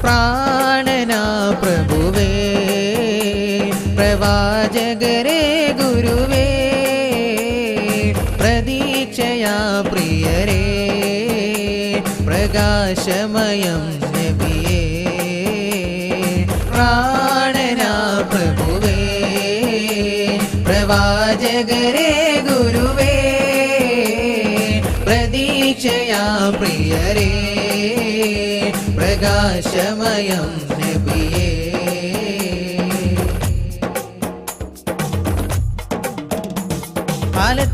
പ്രാണനാ പ്രഭുവേ പ്രവാചകരേ ഗുരുവേ പ്രതീക്ഷയാ പ്രിയരേ പ്രകാശമയം നബിയേ പ്രാണനാ പ്രഭുവേ പ്രവാചകരേ ഗുരുവേ പ്രതീക്ഷയാ പ്രിയരേ പ്രകാശമയം നബിയേ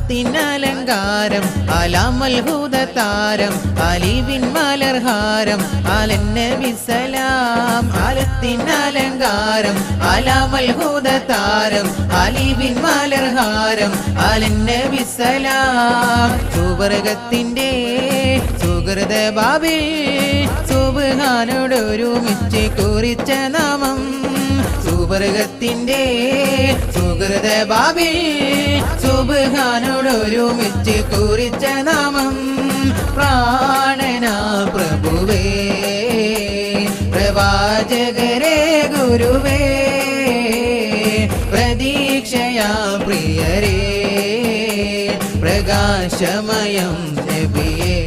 ആലത്തിനലങ്കാരം ആലാമൽഹൂദതാരം അലിവിൻ മലർഹാരം ആലന്നബി സലാം ആലത്തിനലങ്കാരം ആലാമൽഹൂദതാരം അലിവിൻ മലർഹാരം ആലന്നബി സലാം സുവർഗത്തിന്റെ സുഹൃത ബാബിൽ സുബ്ഹാനോടൊരുമിച്ച് കുറിച്ച നാമം സുവർഗത്തിന്റെ സുഹൃത ബാബിൽ സുബ്ഹാനോടൊരുമിച്ച് കുറിച്ച നാമം പ്രാണനാ പ്രഭുവേ പ്രവാചകരേ ഗുരുവേ പ്രതീക്ഷയാ പ്രിയരേ പ്രകാശമയം നബിയേ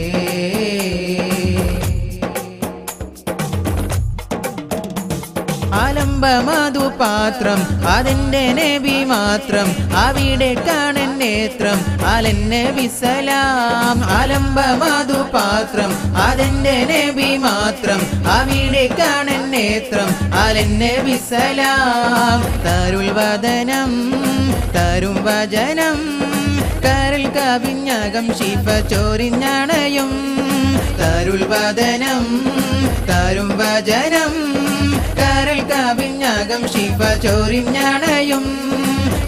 ആലംബമധുപാത്രം അതിന്റെ നബി മാത്രം അവിടെ കാണൻ നേത്രം അലന്നബി സലാം ആലംബമധുപാത്രം അതിന്റെ നബി മാത്രം അവിടെ കാണൻ നേത്രം അലന്നബി സലാം തരുൾ വദനം തരും വചനം കരൽ കവിഞ്ഞകം ശിഫ ചോരിഞ്ഞണയും തരുൾ വദനം തരും വചനം കരൽ കവിഞ്ഞകം ശിഫ ചോരിഞ്ഞണയും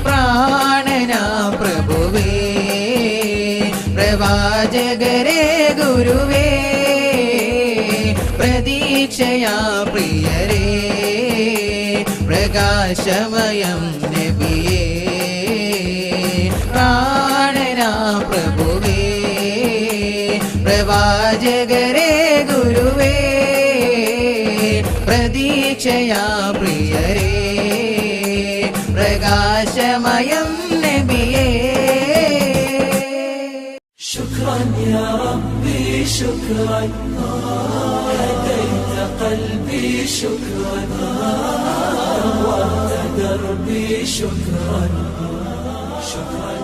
പ്രാണനാ പ്രഭുവേ പ്രവാചകരേ ഗുരുവേ പ്രതീക്ഷയാ പ്രിയരേ പ്രകാശമയം നബിയേ പ്രാണനാ പ്രഭുവേ പ്രവാചകരേ ഗുരുവേ പ്രതീക്ഷയാ പ്രിയരേ പ്രകാശമയം നബിയേ ശുക്രാൻ യാ റബ്ബി ശുക്രാൻ ഹദൈത ഖൽബി ശുക്രാൻ നവ്വർത ദർബി ശുക്രാൻ ശുക്രാൻ